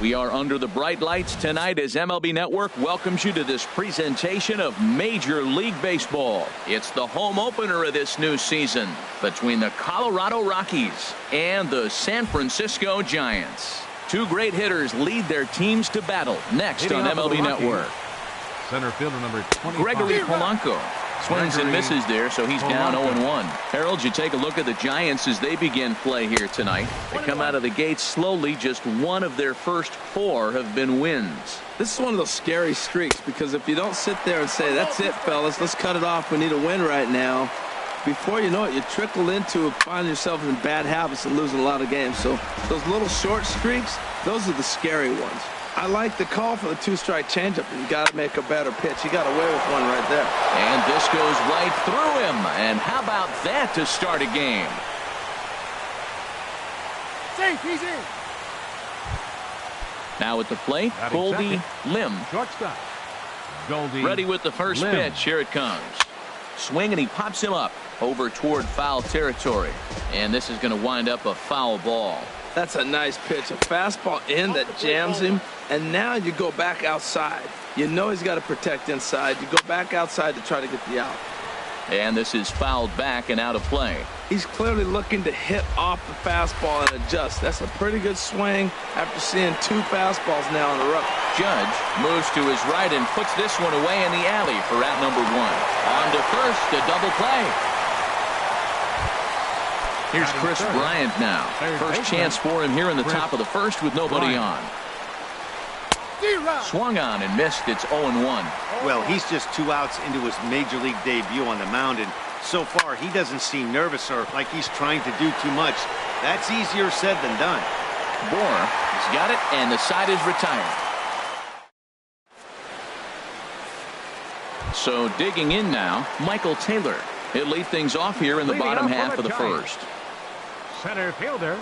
We are under the bright lights tonight as MLB Network welcomes you to this presentation of Major League Baseball. It's the home opener of this new season between the Colorado Rockies and the San Francisco Giants. Two great hitters lead their teams to battle next on MLB Network. Center fielder number 25. Gregory Polanco swings and misses there, so he's down 0-1. Harold, you take a look at the Giants as they begin play here tonight. They come out of the gates slowly. Just one of their first 4 have been wins. This is one of those scary streaks, because if you don't sit there and say, that's it, fellas, let's cut it off, we need a win right now, before you know it, you trickle into finding yourself in bad habits and losing a lot of games. So those little short streaks, those are the scary ones. I like the call for the 2-strike changeup. You got to make a better pitch. He got away with one right there. And this goes right through him. And how about that to start a game? Safe, he's in. Now at the plate, Goldie Lim. Shortstop. Goldie ready with the first Lim. pitch. Here it comes. Swing, and he pops him up over toward foul territory. And this is going to wind up a foul ball. That's a nice pitch. A fastball in that jams him. And now you go back outside. You know he's got to protect inside. You go back outside to try to get the out. And this is fouled back and out of play. He's clearly looking to hit off the fastball and adjust. That's a pretty good swing after seeing 2 fastballs now in a row. Judge moves to his right and puts this one away in the alley for out number 1. On to first, a double play. Here's Chris Bryant now. First chance for him here in the top of the first with nobody on. Swung on and missed. It's 0-1. Well, he's just 2 outs into his major league debut on the mound, and so far he doesn't seem nervous or like he's trying to do too much. That's easier said than done. Bohr has got it, and the side is retired. So digging in now, Michael Taylor. He'll lead things off here in the bottom half of the first. Center fielder,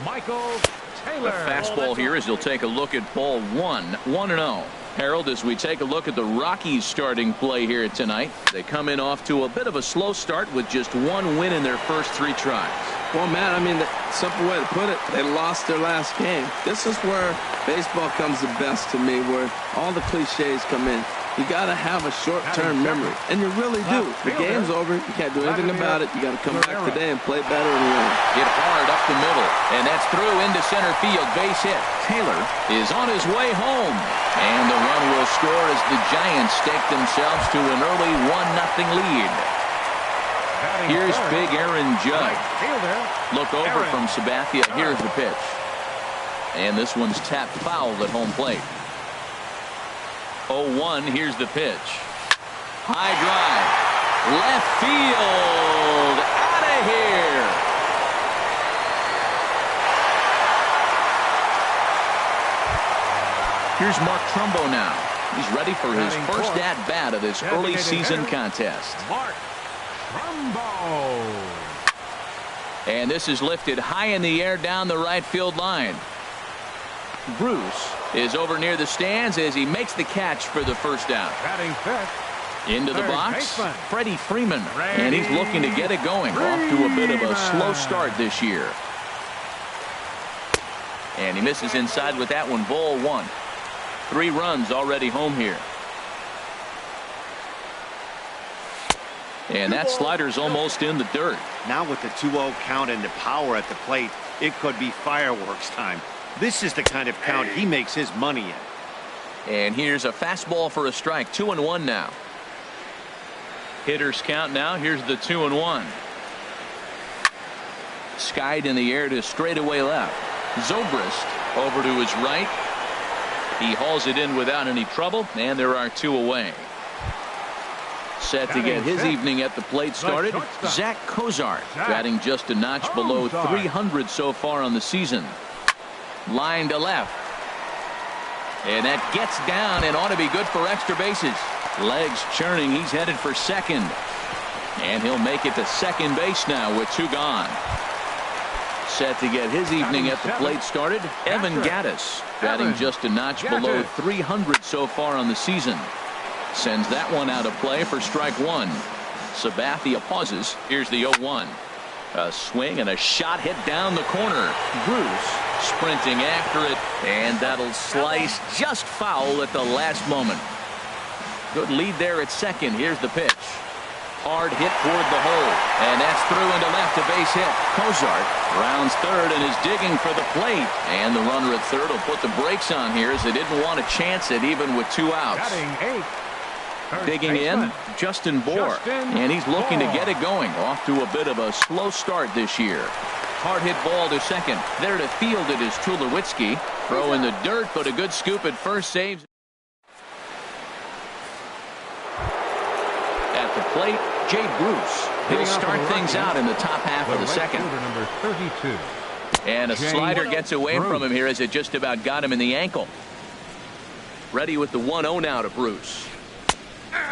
Michael Taylor. The fastball here as he'll take a look at ball 1, 1-0. Harold, as we take a look at the Rockies starting play here tonight, they come in off to a bit of a slow start with just 1 win in their first 3 tries. Well, man, I mean, the simple way to put it, they lost their last game. This is where baseball comes the best to me, where all the cliches come in. You got to have a short-term memory, and you really do. The game's over. You can't do anything about it. You got to come back today and play better and win. Hit hard up the middle, and that's through into center field. Base hit. Taylor is on his way home, and the run will score as the Giants stake themselves to an early 1-0 lead. Here's big Aaron Judge. Look over from Sabathia. Here's the pitch, and this one's tapped foul at home plate. 0-1. Here's the pitch. High drive. Left field. Out of here. Here's Mark Trumbo now. He's ready for his first at-bat of this early season contest. Mark Trumbo. And this is lifted high in the air down the right field line. Bruce is over near the stands as he makes the catch for the first out. Batting fifth. Into the box, Freddie Freeman, and he's looking to get it going. Off to a bit of a slow start this year. And he misses inside with that one, ball 1. 3 runs already home here. And that slider's almost in the dirt. Now with the 2-0 count and the power at the plate, it could be fireworks time. This is the kind of count he makes his money in. And here's a fastball for a strike. 2-1 now. Hitters count now. Here's the 2-1. Skied in the air to straightaway left. Zobrist over to his right. He hauls it in without any trouble, and there are 2 away. Set to get his evening at the plate started, Zach Cozart, batting just a notch below 300 so far on the season. Line to left. And that gets down and ought to be good for extra bases. Legs churning. He's headed for second. And he'll make it to second base now with 2 gone. Set to get his evening at the plate started, Evan Gattis, batting just a notch below 300 so far on the season. Sends that one out of play for strike 1. Sabathia pauses. Here's the 0-1. A swing and a shot hit down the corner. Bruce sprinting after it, and that'll slice just foul at the last moment. Good lead there at second. Here's the pitch. Hard hit toward the hole, and that's through into left, a base hit. Cozart rounds third and is digging for the plate, and the runner at third will put the brakes on here as they didn't want to chance it even with 2 outs. Digging in, Justin Bohr, and he's looking to get it going. Off to a bit of a slow start this year. Hard hit ball to second. There to field it is Tulowitzki. Throw in the dirt, but a good scoop at first saves. At the plate, Jay Bruce. He'll start things out in the top half of the second. Number 32. And a slider gets away from him here as it just about got him in the ankle. Ready with the 1-0 now to Bruce.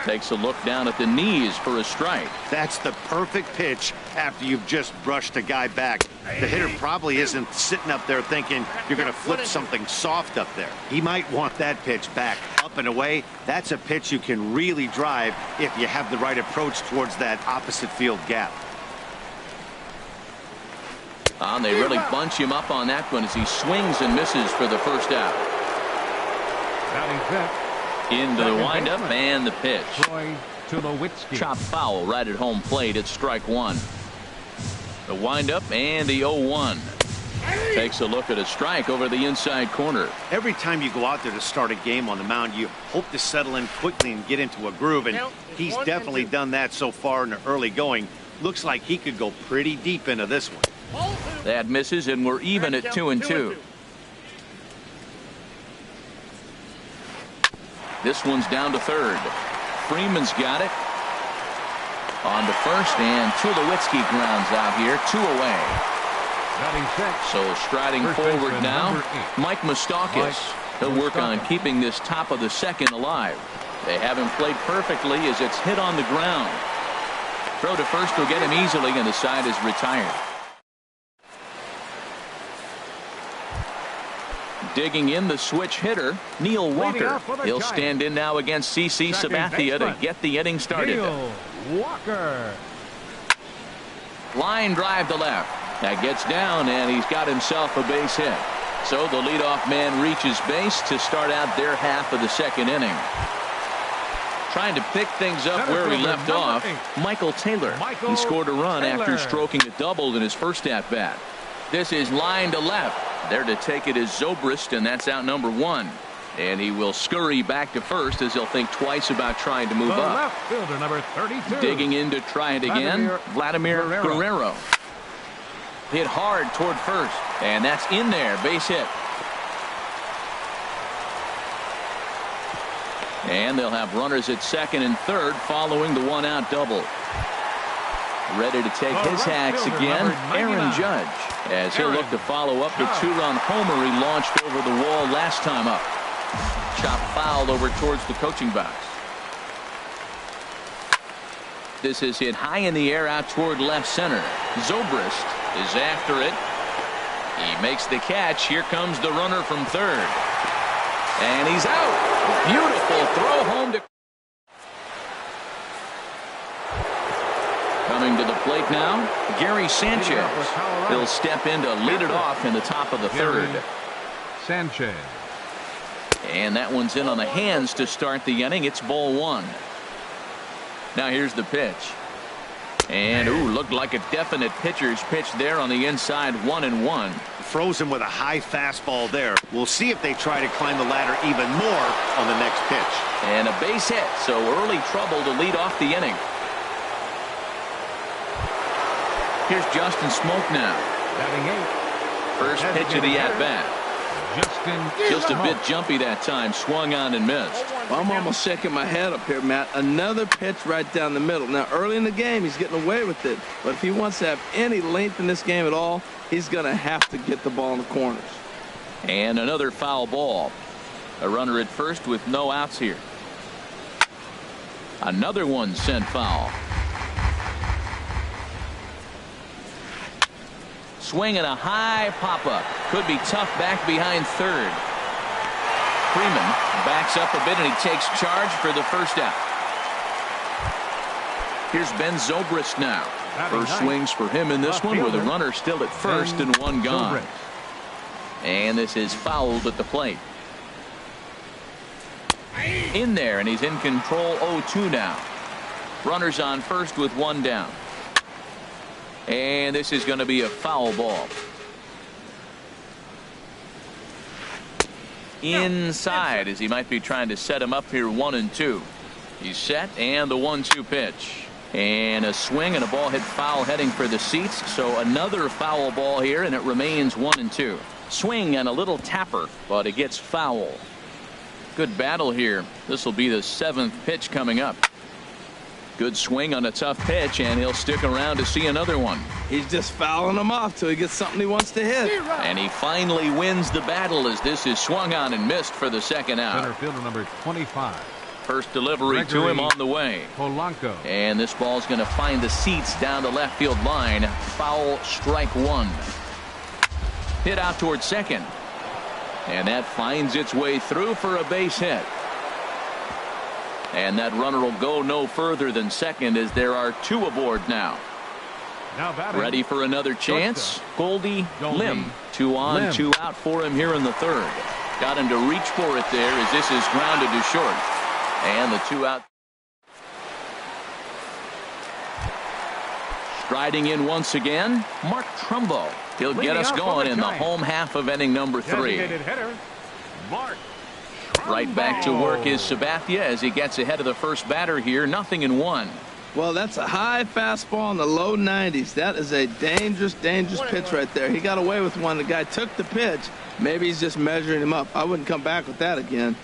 Takes a look down at the knees for a strike. That's the perfect pitch after you've just brushed a guy back. The hitter probably isn't sitting up there thinking you're going to flip something soft up there. He might want that pitch back up and away. That's a pitch you can really drive if you have the right approach towards that opposite field gap. And they really bunch him up on that one as he swings and misses for the first out. Into the windup and the pitch. Chop foul right at home plate at strike one. The windup and the 0-1. Takes a look at a strike over the inside corner. Every time you go out there to start a game on the mound, you hope to settle in quickly and get into a groove, and he's definitely done that so far in the early going. Looks like he could go pretty deep into this one. That misses, and we're even at 2-2. This one's down to third. Freeman's got it. On to first, and Tulowitzki grounds out here. 2 away. So striding forward now, Mike Moustakas. He'll work on keeping this top of the second alive. They haven't played perfectly as it's hit on the ground. Throw to first will get him easily, and the side is retired. Digging in the switch hitter, Neil Walker. He'll stand in now against CC Sabathia to get the inning started. Neil Walker. Line drive to left. That gets down, and he's got himself a base hit. So the leadoff man reaches base to start out their half of the second inning. Trying to pick things up where he left off, Michael Taylor. He scored a run after stroking a double in his first at-bat. This is line to left. There to take it is Zobrist, and that's out number 1. And he will scurry back to first as he'll think twice about trying to move up. Left fielder, number 32. Digging in to try it again, Vladimir Guerrero. Hit hard toward first, and that's in there, base hit. And they'll have runners at second and third following the 1-out double. Ready to take his hacks again, Aaron Judge, as he'll look to follow up the 2-run homer he launched over the wall last time up. Chop foul over towards the coaching box. This is hit high in the air out toward left center. Zobrist is after it. He makes the catch. Here comes the runner from third. And he's out. Beautiful throw home to... Coming to the plate now, Gary Sanchez. He'll step in to lead it off in the top of the third. Sanchez. And that one's in on the hands to start the inning. It's ball 1. Now here's the pitch. And, looked like a definite pitcher's pitch there on the inside, 1-1. Froze him with a high fastball there. We'll see if they try to climb the ladder even more on the next pitch. And a base hit, so early trouble to lead off the inning. Here's Justin Smoke now. First pitch of the at-bat. Just a bit jumpy that time. Swung on and missed. Well, I'm almost shaking my head up here, Matt. Another pitch right down the middle. Now, early in the game, he's getting away with it. But if he wants to have any length in this game at all, he's going to have to get the ball in the corners. And another foul ball. A runner at first with no outs here. Another one sent foul. Swing and a high pop-up. Could be tough back behind third. Freeman backs up a bit, and he takes charge for the first out. Here's Ben Zobrist now. First swings for him in this one with a runner still at first and one gone. And this is fouled at the plate. In there, and he's in control. 0-2 now. Runners on first with one down. And this is going to be a foul ball. Inside, as he might be trying to set him up here. 1-2. He's set, and the 1-2 pitch. And a swing and a ball hit foul heading for the seats. So another foul ball here, and it remains 1-2. Swing and a little tapper, but it gets foul. Good battle here. This will be the 7th pitch coming up. Good swing on a tough pitch, and he'll stick around to see another one. He's just fouling them off till he gets something he wants to hit. And he finally wins the battle as this is swung on and missed for the second out. Center fielder number 25. First delivery to him on the way. Polanco. And this ball's going to find the seats down the left field line. Foul, strike one. Hit out towards second. And that finds its way through for a base hit. And that runner will go no further than second as there are two aboard now. Ready for another chance. Goldie Lim. 2 on, 2 out for him here in the third. Got him to reach for it there as this is grounded to short. And the 2 out. Striding in once again, Mark Trumbo. He'll get us going in the home half of inning number 3. Right back to work is Sabathia as he gets ahead of the first batter here. 0-1. Well, that's a high fastball in the low 90s. That is a dangerous, dangerous pitch right there. He got away with one. The guy took the pitch. Maybe he's just measuring him up. I wouldn't come back with that again.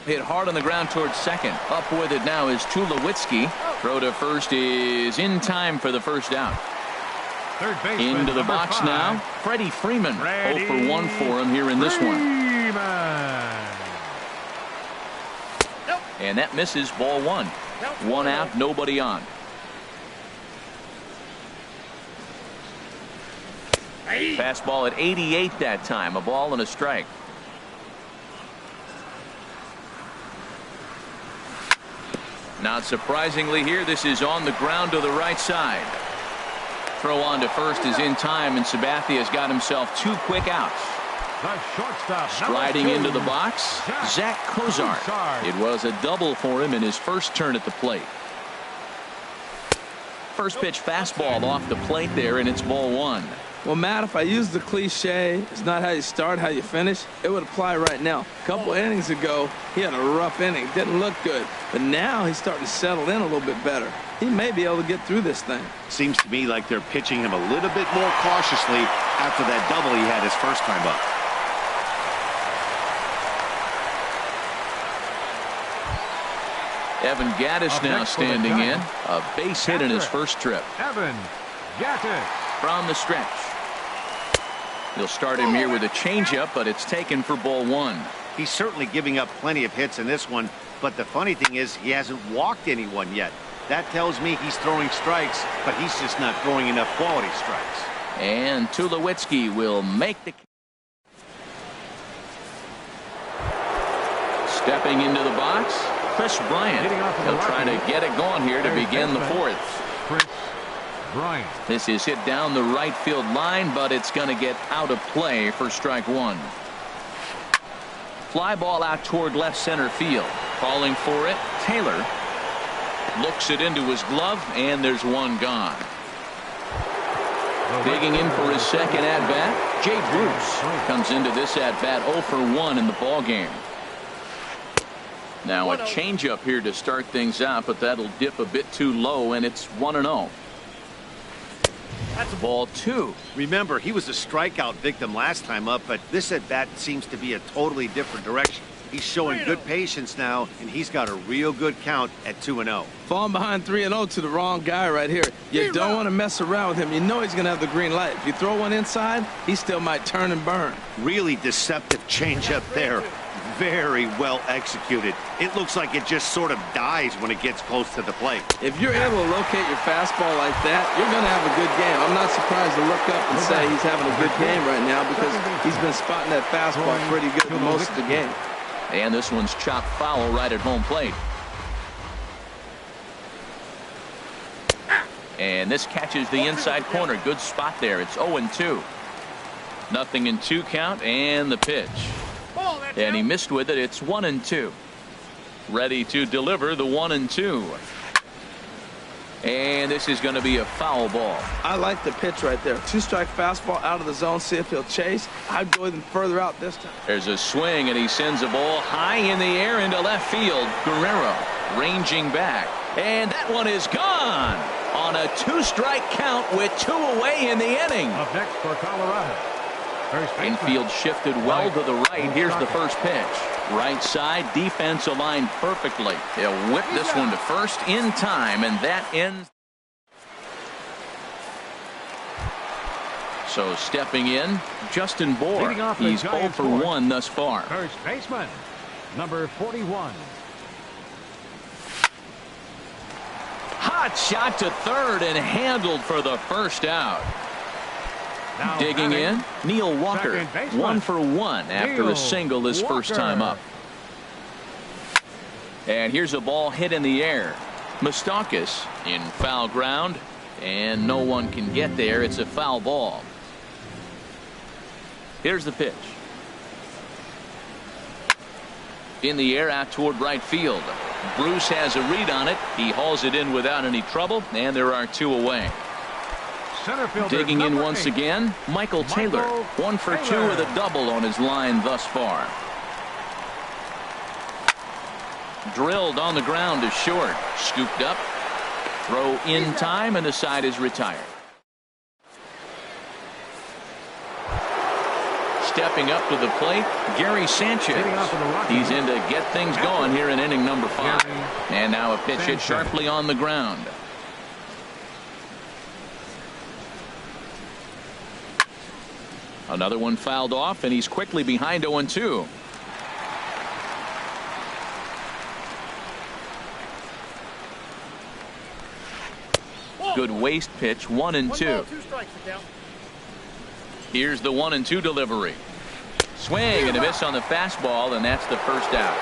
Hit hard on the ground towards second. Up with it now is Tulowitzki. Throw to first is in time for the first out. Into the box 5. now. Freddie Freeman. 0 for 1 for him here in this one. And that misses, ball 1. 1 out, nobody on. Fastball at 88 that time. A ball and a strike. Not surprisingly here, this is on the ground to the right side. Throw on to first is in time, and Sabathia has got himself 2 quick outs. Striding into the box, Zach Cozart. It was a double for him in his first turn at the plate. First pitch fastball off the plate there, and it's ball 1. Well, Matt, if I use the cliche, it's not how you start, how you finish, it would apply right now. A couple innings ago, he had a rough inning. Didn't look good. But now he's starting to settle in a little bit better. He may be able to get through this thing. Seems to me like they're pitching him a little bit more cautiously after that double he had his first time up. Evan Gattis now standing in. A base hit in his first trip. Evan Gattis. From the stretch. He'll start him here with a changeup, but it's taken for ball 1. He's certainly giving up plenty of hits in this one, but the funny thing is he hasn't walked anyone yet. That tells me he's throwing strikes, but he's just not throwing enough quality strikes. And Tulowitzki will make the. Stepping into the box, Chris Bryant. He'll try to get it going here to begin the 4th. Chris Bryant. This is hit down the right field line, but it's going to get out of play for strike 1. Fly ball out toward left center field. Calling for it, Taylor. Looks it into his glove, and there's one gone. Digging in for his second at-bat, Jay Bruce comes into this at-bat 0 for 1 in the ballgame. Now a changeup here to start things out, but that'll dip a bit too low, and it's 1-0. That's ball 2. Remember, he was a strikeout victim last time up, but this at-bat seems to be a totally different direction. He's showing good patience now, and he's got a real good count at 2-0. Falling behind 3-0 to the wrong guy right here. You don't want to mess around with him. You know he's going to have the green light. If you throw one inside, he still might turn and burn. Really deceptive changeup there. Very well executed. It looks like it just sort of dies when it gets close to the plate. If you're able to locate your fastball like that, you're going to have a good game. I'm not surprised to look up and say he's having a good game right now because he's been spotting that fastball pretty good most of the game. And this one's chopped foul right at home plate. And this catches the inside corner. Good spot there. It's 0-2. 0-2 count, and the pitch. And he missed with it. It's 1-2. Ready to deliver the 1-2. And this is going to be a foul ball. I like the pitch right there. 2-strike fastball out of the zone. See if he'll chase. I'd go even further out this time. There's a swing, and he sends a ball high in the air into left field. Guerrero ranging back. And that one is gone on a 2-strike count with 2 away in the inning. Up next for Colorado. Infield shifted well to the right. Here's the first pitch. Right side, defense aligned perfectly. They'll whip this one to first in time, and that ends. So stepping in, Justin Bohr. He's 0 for 1 thus far. First baseman, number 41. Hot shot to third and handled for the first out. Now digging in, Neil Walker. 1 for 1 after a single his first time up. And here's a ball hit in the air. Moustakas in foul ground, and no one can get there. It's a foul ball. Here's the pitch. In the air out toward right field. Bruce has a read on it. He hauls it in without any trouble, and there are 2 away. Digging in once again, Michael Taylor. 1 for 2 with a double on his line thus far. Drilled on the ground to short. Scooped up. Throw in time, and the side is retired. Stepping up to the plate, Gary Sanchez. He's in to get things going here in inning number 5. And now a pitch hit sharply on the ground. Another one fouled off, and he's quickly behind 0-2. Good waist pitch, 1-2. Here's the 1-2 delivery. Swing and a miss on the fastball, and that's the first out.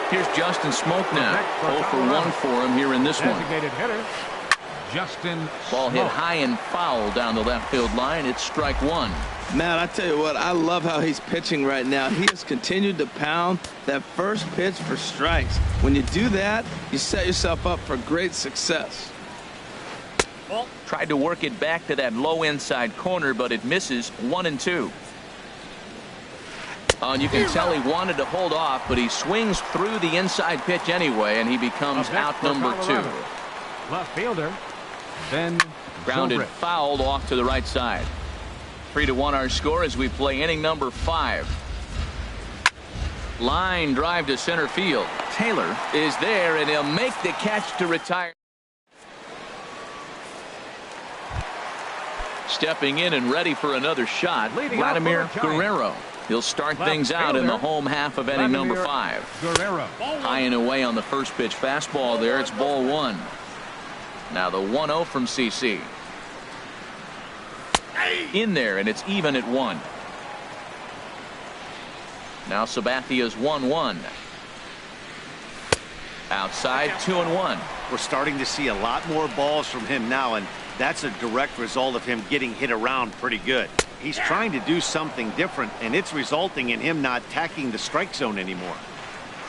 Here's Justin Smoke now. 0 for 1 for him here in this one. Justin Ball hit high and foul down the left field line. It's strike 1. Man, I tell you what, I love how he's pitching right now. He has continued to pound that first pitch for strikes. When you do that, you set yourself up for great success. Tried to work it back to that low inside corner, but it misses. 1-2. And you can tell he wanted to hold off, but he swings through the inside pitch anyway, and he becomes out number 2. Left fielder, then Grounded, fouled off to the right side. 3-1 our score as we play inning number 5. Line drive to center field. Taylor is there, and he'll make the catch to retire. Stepping in and ready for another shot, Vladimir Guerrero. He'll start things out in the home half of inning number 5. Guerrero. High and away on the first pitch fastball there. It's ball 1. Now the 1-0 from CC. In there, and it's even at 1. Now Sabathia's 1-1. Outside, 2-1. We're starting to see a lot more balls from him now, and that's a direct result of him getting hit around pretty good. He's trying to do something different, and it's resulting in him not attacking the strike zone anymore.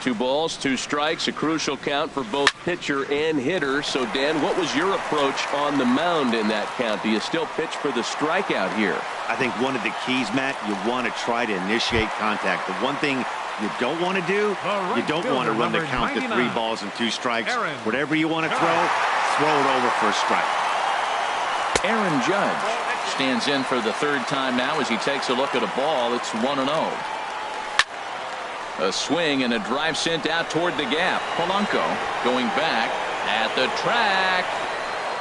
2 balls, 2 strikes, a crucial count for both pitcher and hitter. So, Dan, what was your approach on the mound in that count? Do you still pitch for the strikeout here? I think one of the keys, Matt, you want to try to initiate contact. The one thing you don't want to do, you don't want to run the count to 3 balls and 2 strikes. Whatever you want to throw it over for a strike. Aaron Judge stands in for the 3rd time now as he takes a look at a ball. It's 1-0. A swing and a drive sent out toward the gap. Polanco going back at the track.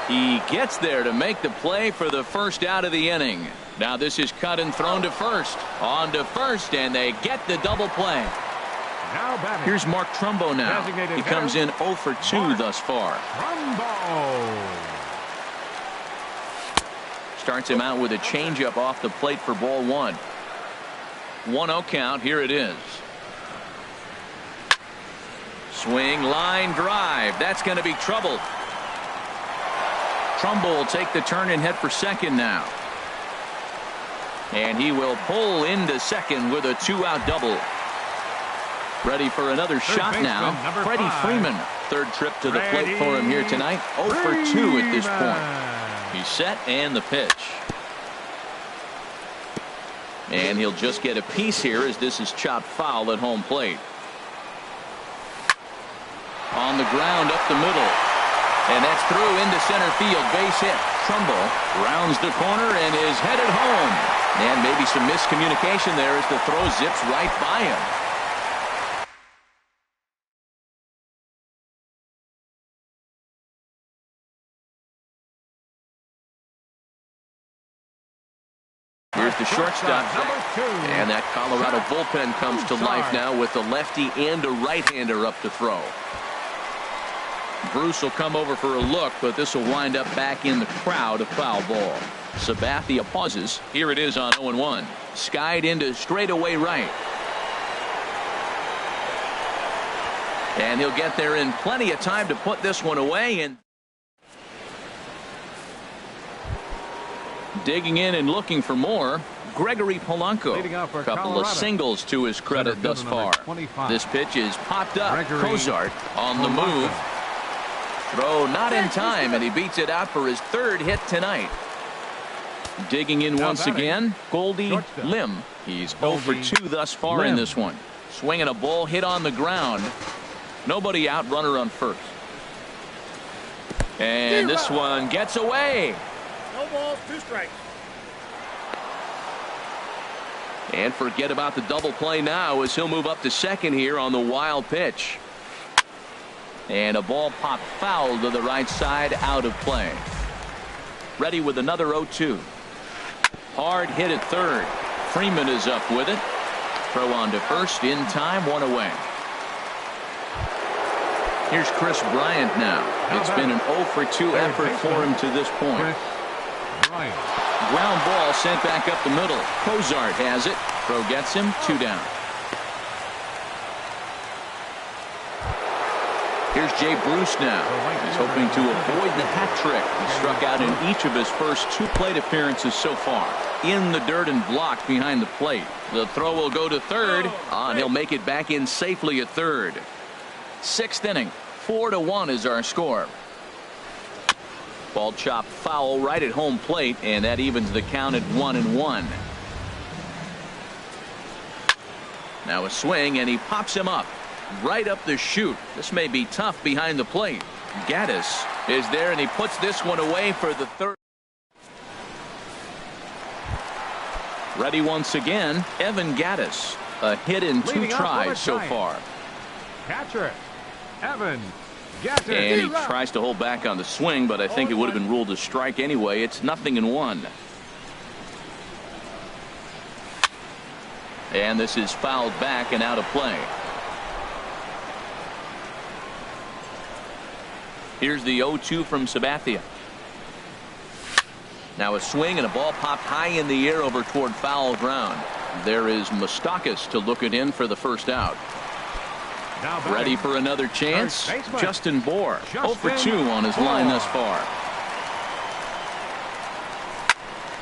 He gets there to make the play for the first out of the inning. Now this is cut and thrown to first. On to first, and they get the double play. Here's Mark Trumbo now. He comes in 0 for 2 thus far. Starts him out with a changeup off the plate for ball 1. 1-0 count. Here it is. Swing, line drive. That's going to be trouble. Trumbull will take the turn and head for second now. And he will pull into second with a 2-out double. Ready for another shot now. Freddie Freeman. Third trip to the plate for him here tonight. 0 for 2 at this point. He's set and the pitch. And he'll just get a piece here as this is chopped foul at home plate. On the ground up the middle. And that's through into center field. Base hit. Trumbull rounds the corner and is headed home. And maybe some miscommunication there as the throw zips right by him. Here's the shortstop. And that Colorado bullpen comes to life now with a lefty and a right-hander up to throw. Bruce will come over for a look, but this will wind up back in the crowd, a foul ball. Sabathia pauses. Here it is on 0-1. Skied into straightaway right. And he'll get there in plenty of time to put this one away. And digging in and looking for more, Gregory Polanco. A couple of singles to his credit thus far. This pitch is popped up. Cozart on the move. Throw not in time, and he beats it out for his third hit tonight. Digging in once again, Goldie Lim. He's 0 for 2 thus far in this one. Swinging a ball hit on the ground. Nobody out, runner on first. And this one gets away. No balls, 2 strikes. And forget about the double play now as he'll move up to second here on the wild pitch. And a ball popped foul to the right side, out of play. Ready with another 0-2. Hard hit at third. Freeman is up with it. Throw on to first in time, 1 away. Here's Chris Bryant now. It's been an 0 for 2 effort for him to this point. Ground ball sent back up the middle. Cozart has it. Throw gets him, 2 down. Here's Jay Bruce now. He's hoping to avoid the hat trick. He struck out in each of his first 2 plate appearances so far. In the dirt and blocked behind the plate. The throw will go to third. And he'll make it back in safely at third. 6th inning. 4-1 is our score. Ball chopped foul right at home plate, and that evens the count at 1-1. Now a swing, and he pops him up. Right up the chute. This may be tough behind the plate. Gaddis is there, and he puts this one away for the third. Ready once again, Evan Gaddis. A hit in 2 tries so far. Catcher, Evan Gaddis. And he tries to hold back on the swing, but I think it would have been ruled a strike anyway. It's 0-1. And this is fouled back and out of play. Here's the 0-2 from Sabathia. Now a swing and a ball popped high in the air over toward foul ground. There is Moustakas to look it in for the first out. Ready for another chance. Justin Bohr 0 for 2 on his line thus far.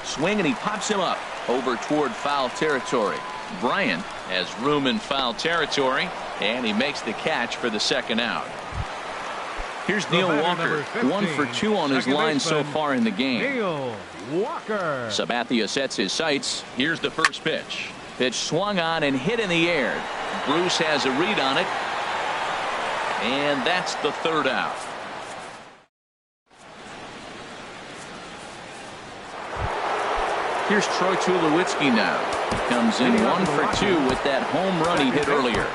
Swing and he pops him up over toward foul territory. Bryant has room in foul territory, and he makes the catch for the second out. Here's Neil Walker, 1 for 2 on his line so far in the game. Neil Walker. Sabathia sets his sights. Here's the first pitch. Pitch swung on and hit in the air. Bruce has a read on it. And that's the third out. Here's Troy Tulowitzki now. Comes in 1 for 2 with that home run he hit earlier.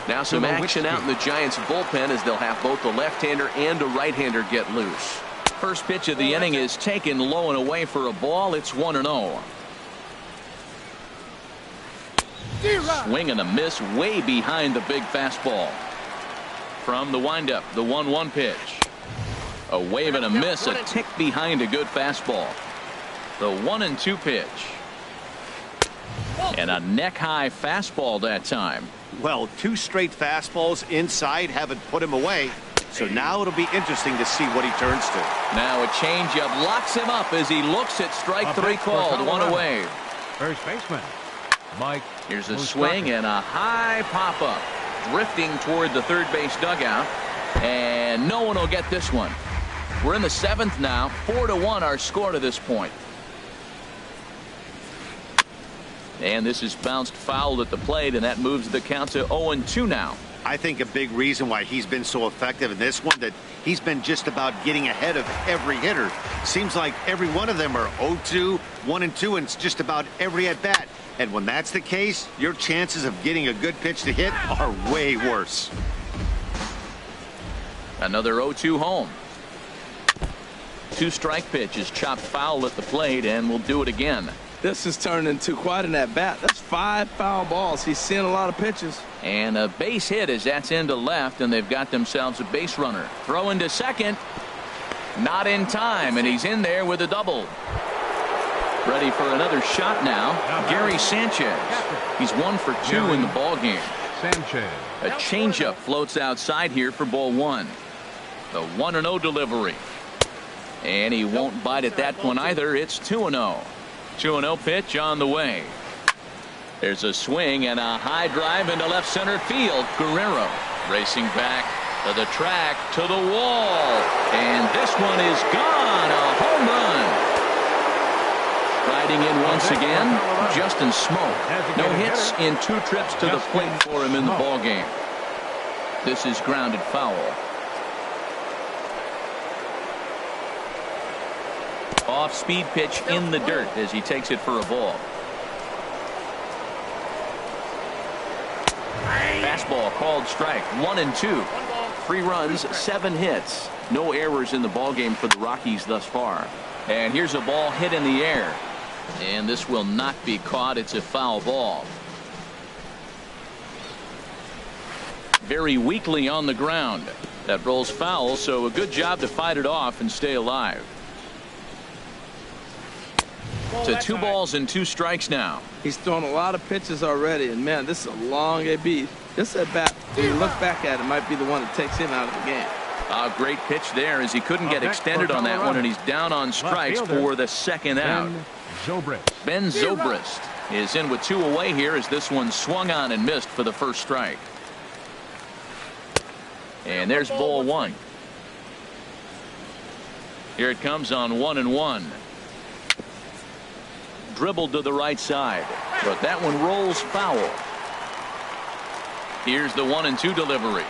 Now some action out in the Giants bullpen as they'll have both the left-hander and a right-hander get loose. First pitch of the inning is taken low and away for a ball. It's 1-0. Swing and a miss way behind the big fastball. From the windup, the 1-1 pitch. A wave and a miss, a tick behind a good fastball. The 1-2 pitch. And a neck-high fastball that time. Well, 2 straight fastballs inside haven't put him away. So now it'll be interesting to see what he turns to. Now a changeup locks him up as he looks at strike three called. One away. First baseman, Mike. Here's a swing and a high pop-up. Drifting toward the third base dugout. And no one will get this one. We're in the seventh now. 4-1 our score to this point. And this is bounced foul at the plate, and that moves the count to 0-2 now. I think a big reason why he's been so effective in this one, that he's been just about getting ahead of every hitter. Seems like every one of them are 0-2, 1-2, and it's just about every at bat. And when that's the case, your chances of getting a good pitch to hit are way worse. Another 0-2 home. Two-strike pitch is chopped foul at the plate, and we'll do it again. This is turned into quite an at-bat. That's 5 foul balls. He's seeing a lot of pitches. And a base hit as that's into left, and they've got themselves a base runner. Throw into second. Not in time, and he's in there with a double. Ready for another shot now. Gary Sanchez. He's 1 for 2 in the ball game. Sanchez. A changeup floats outside here for ball 1. The 1-0 delivery. And he won't bite at that one either. It's 2-0. 2-0 pitch on the way. There's a swing and a high drive into left center field. Guerrero racing back to the track, to the wall. And this one is gone. A home run. Riding in once again, Justin Smoke. No hits in 2 trips to the plate for him in the ball game. This is grounded foul. Off-speed pitch in the dirt as he takes it for a ball. Fastball called strike. 1-2. 3 runs, 7 hits. No errors in the ball game for the Rockies thus far. And here's a ball hit in the air. And this will not be caught. It's a foul ball. Very weakly on the ground. That rolls foul, so a good job to fight it off and stay alive. To 2 balls and 2 strikes now. He's thrown a lot of pitches already, and man, this is a long AB. This at bat, when you look back at it, might be the one that takes him out of the game. A great pitch there as he couldn't get extended on that one, and he's down on strikes for the second out. Ben Zobrist is in with 2 away here as this one swung on and missed for the first strike. And there's ball 1. Here it comes on 1-1. Dribbled to the right side, but that one rolls foul. Here's the 1-2 delivery.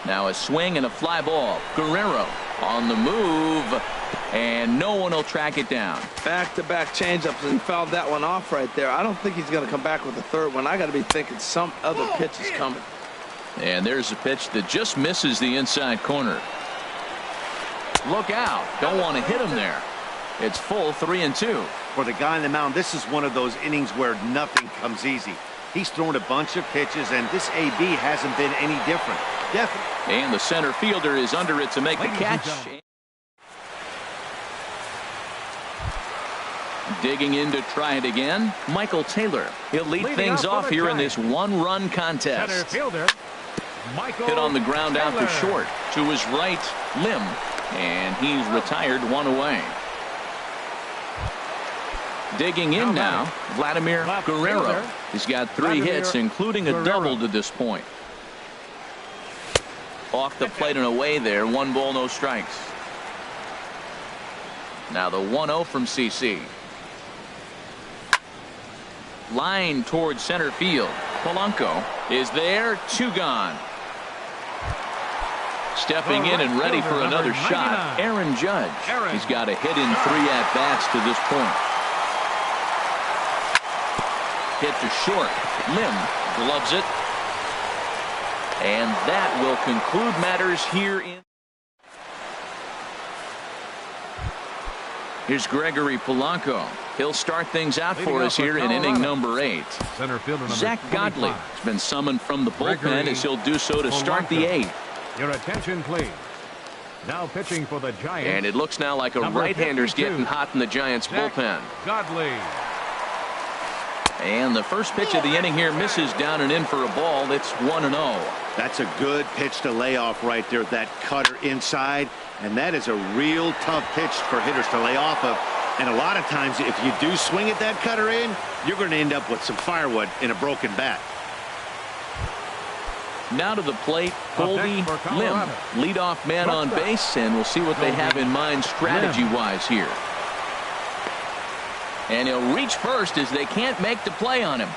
Now a swing and a fly ball. Guerrero on the move, and no one will track it down. Back-to-back changeups, and fouled that one off right there. I don't think he's going to come back with the third one. I got to be thinking some other pitch is coming. And there's a pitch that just misses the inside corner. Look out. Don't want to hit him there. It's full 3-2. For the guy on the mound, this is one of those innings where nothing comes easy. He's thrown a bunch of pitches, and this AB hasn't been any different. Definitely. And the center fielder is under it to make the catch. Digging in to try it again, Michael Taylor. He'll lead things off here in this 1-run contest. Center fielder, Michael Hit on the ground Taylor. out to short, to his right limb, and he's retired 1 away. Digging in now, Vladimir Guerrero. He's got 3 hits, including a double to this point. Off the plate and away there. 1 ball, no strikes. Now the 1-0 from CC. Line towards center field. Polanco is there. 2 gone. Stepping in and ready for another shot, Aaron Judge. He's got a hit in 3 at-bats to this point. Hit to short. Lim gloves it. And that will conclude matters here in. Here's Gregory Polanco. He'll start things out for us here in inning number 8. Center fielder number Zach Godley 25. has been summoned from the bullpen Gregory as he'll do so to start the Polanco. 8th. Your attention, please. Now pitching for the Giants. And it looks now like a Number right-hander's 52, getting hot in the Giants Zach bullpen. Godley. And the first pitch of the inning here misses down and in for a ball. It's 1-0. That's a good pitch to lay off right there, that cutter inside. And that is a real tough pitch for hitters to lay off of. And a lot of times, if you do swing at that cutter in, you're going to end up with some firewood in a broken bat. Now to the plate, Goldie Lim, leadoff man on base, and we'll see what they have in mind strategy-wise here. And he'll reach first as they can't make the play on him.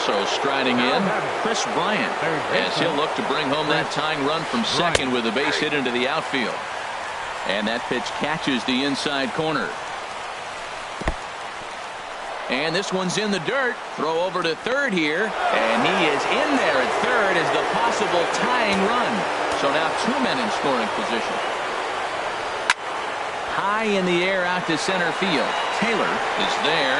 So striding in, Chris Bryant, as he'll look to bring home that tying run from second with a base hit into the outfield. And that pitch catches the inside corner. And this one's in the dirt. Throw over to third here. And he is in there at third as the possible tying run. So now 2 men in scoring position. High in the air out to center field. Taylor is there.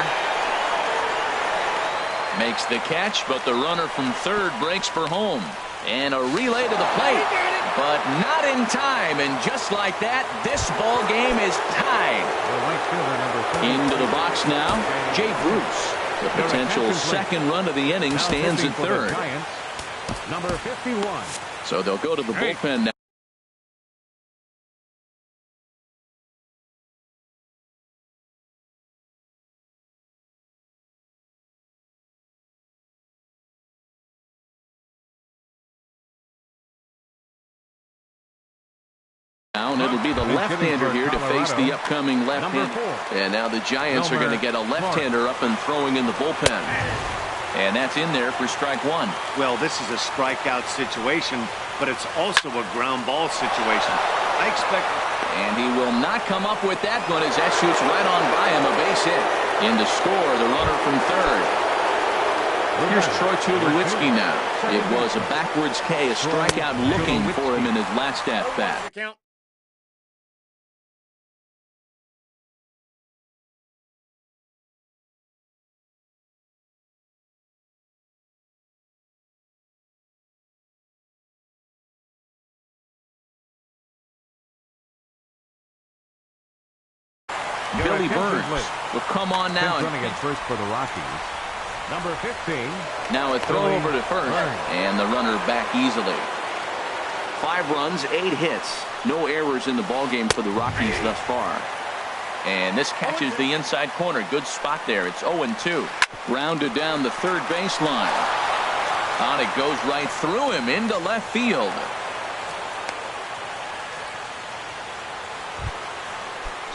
Makes the catch, but the runner from third breaks for home. And a relay to the plate, but not in time. And just like that, this ball game is tied. Into the box now, Jay Bruce. The potential second run of the inning stands at third. Number 51. So they'll go to the bullpen now. And it'll be the left-hander here to face the upcoming left-hander. And now the Giants are going to get a left-hander up and throwing in the bullpen. And that's in there for strike one. Well, this is a strikeout situation, but it's also a ground ball situation. I expect... And he will not come up with that one as that shoots right on by him, a base hit. In to score, the runner from third. Here's Troy Tulowitzki now. It was a backwards K, a strikeout looking for him in his last at-bat. Billy Burns will come on now. Running at first for the Rockies. Number 15. Now a throw over to first, and the runner back easily. 5 runs, 8 hits. No errors in the ballgame for the Rockies thus far. And this catches the inside corner. Good spot there. It's 0-2. Grounded down the third baseline. On it goes right through him into left field.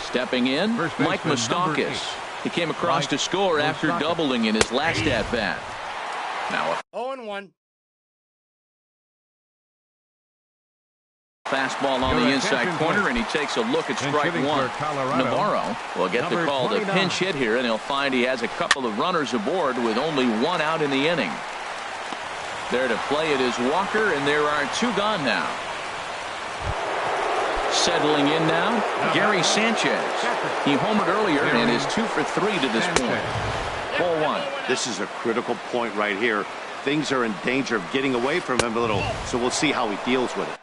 Stepping in, Mike Moustakas. He came across to score after doubling in his last at-bat. Now 0-1. Fastball on the inside corner, and he takes a look at strike one. Navarro will get the call to pinch hit here, and he'll find he has a couple of runners aboard with only 1 out in the inning. There to play it is Walker, and there are 2 gone now. Settling in now, Gary Sanchez. He homered earlier and is 2 for 3 to this point. Ball 1. This is a critical point right here. Things are in danger of getting away from him a little, so we'll see how he deals with it.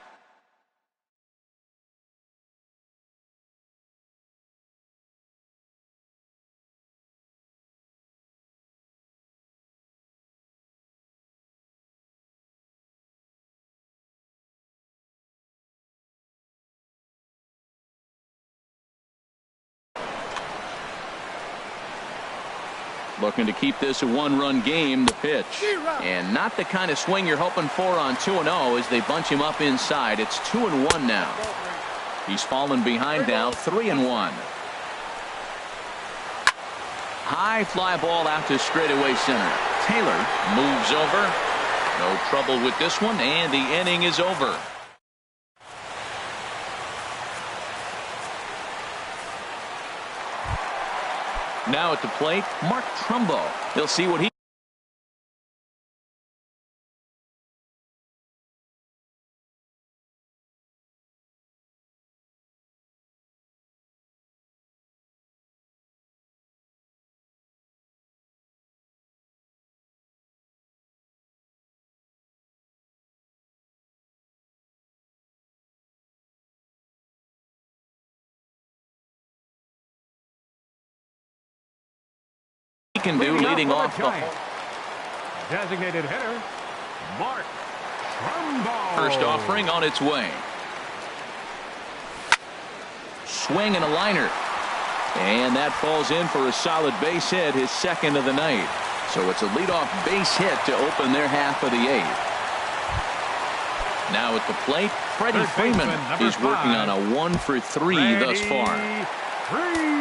Looking to keep this a 1-run game, the pitch. And not the kind of swing you're hoping for on 2-0 as they bunch him up inside. It's 2-1 now. He's fallen behind now, 3-1. High fly ball out to straightaway center. Taylor moves over. No trouble with this one, and the inning is over. Now at the plate, Mark Trumbo. He'll see what he... can do leading off the hole. Designated hitter, Mark Trumbo. First offering on its way. Swing and a liner. And that falls in for a solid base hit, his second of the night. So it's a leadoff base hit to open their half of the eighth. Now at the plate, Freddie Freeman is working on a 1-for-3 thus far. Freeman.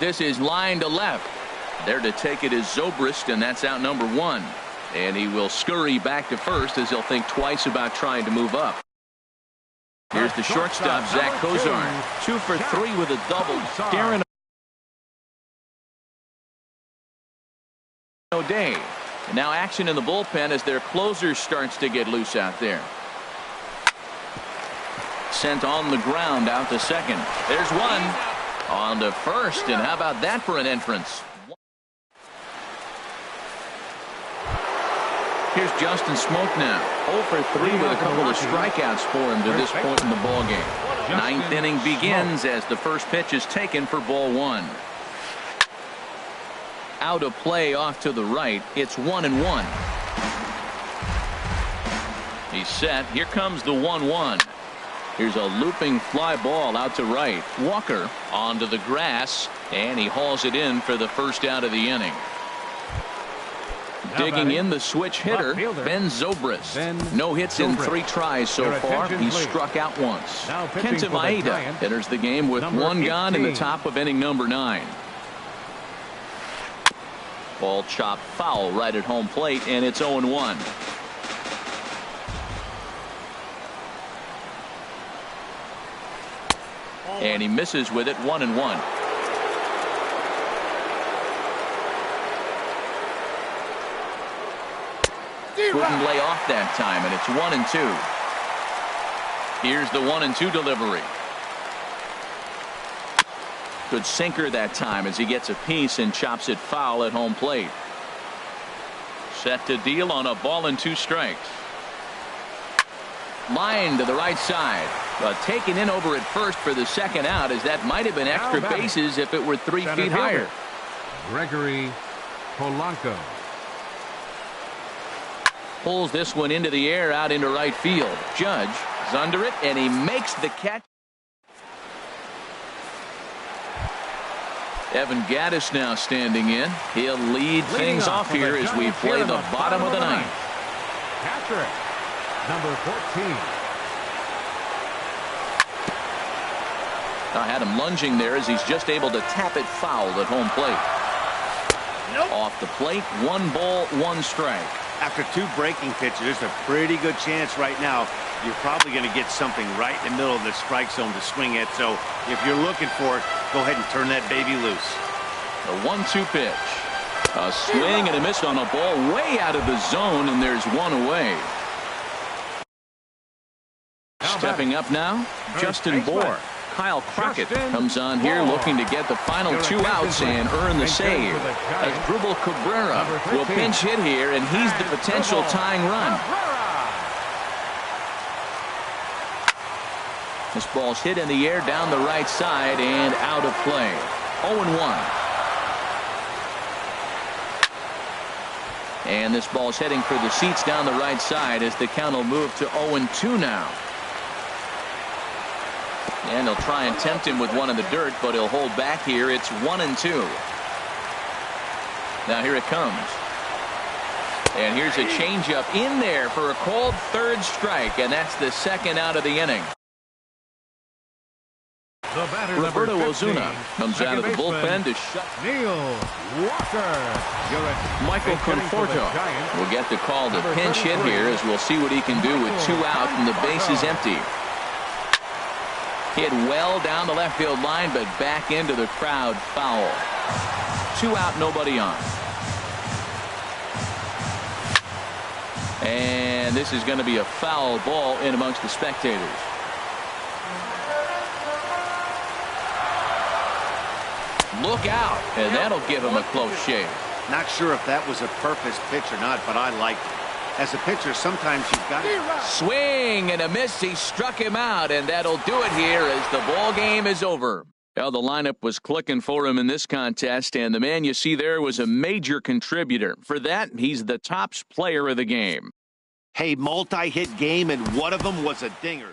This is line to left. There to take it is Zobrist, and that's out number one. And he will scurry back to first as he'll think twice about trying to move up. Here's the shortstop, Zach Kozar. 2 for 3 with a double. Darren O'Day. And now action in the bullpen as their closer starts to get loose out there. Sent on the ground out to second. There's one. On to first, and how about that for an entrance? Here's Justin Smoke now. 0 for 3 with a couple of strikeouts for him to this point in the ballgame. Ninth inning begins as the first pitch is taken for ball one. Out of play off to the right. It's 1-1. He's set. Here comes the 1-1. Here's a looping fly ball out to right. Walker onto the grass, and he hauls it in for the first out of the inning. Digging in the switch hitter, Ben Zobrist. No hits in 3 tries so far. He's struck out once. Kenta Maeda enters the game with 1 gone in the top of inning number 9. Ball chopped foul right at home plate, and it's 0-1. And he misses with it. 1-1. Wouldn't lay off that time, and it's 1-2. Here's the 1-2 delivery. Good sinker that time as he gets a piece and chops it foul at home plate. Set to deal on a ball and 2 strikes. Line to the right side. But taken in over at first for the second out, as that might have been extra bases if it were 3 feet higher. Gregory Polanco. Pulls this one into the air out into right field. Judge is under it, and he makes the catch. Evan Gattis now standing in. He'll lead things off here as we play the bottom of the ninth. Patrick, number 14. I had him lunging there as he's just able to tap it foul at home plate. Off the plate, 1 ball, 1 strike. After 2 breaking pitches, there's a pretty good chance right now you're probably going to get something right in the middle of the strike zone to swing at. So if you're looking for it, go ahead and turn that baby loose. A 1-2 pitch. A swing and a miss on a ball way out of the zone, and there's 1 away. Stepping up now, Justin Bohr. Kyle Crockett comes on here looking to get the final 2 outs and earn the save. As Drupal Cabrera will pinch hit here, and he's the potential tying run. This ball's hit in the air down the right side and out of play. 0-1. And this ball's heading for the seats down the right side as the count will move to 0-2 now. And they'll try and tempt him with one in the dirt, but he'll hold back here. It's 1-2. Now here it comes. And here's a changeup in there for a called 3rd strike, and that's the 2nd out of the inning. Roberto Ozuna comes out of the bullpen to shut Neil Walker. Michael Conforto will get the call to pinch hit here, as we'll see what he can do with 2 out and the base is empty. Hit well down the left field line, but back into the crowd foul. 2 out, nobody on. And this is going to be a foul ball in amongst the spectators. Look out, and that'll give him a close shave. Not sure if that was a purpose pitch or not, but I liked it. As a pitcher, sometimes you've got to... Swing and a miss. He struck him out, and that'll do it here as the ball game is over. Well, the lineup was clicking for him in this contest, and the man you see there was a major contributor. For that, he's the top player of the game. Hey, multi-hit game, and one of them was a dinger.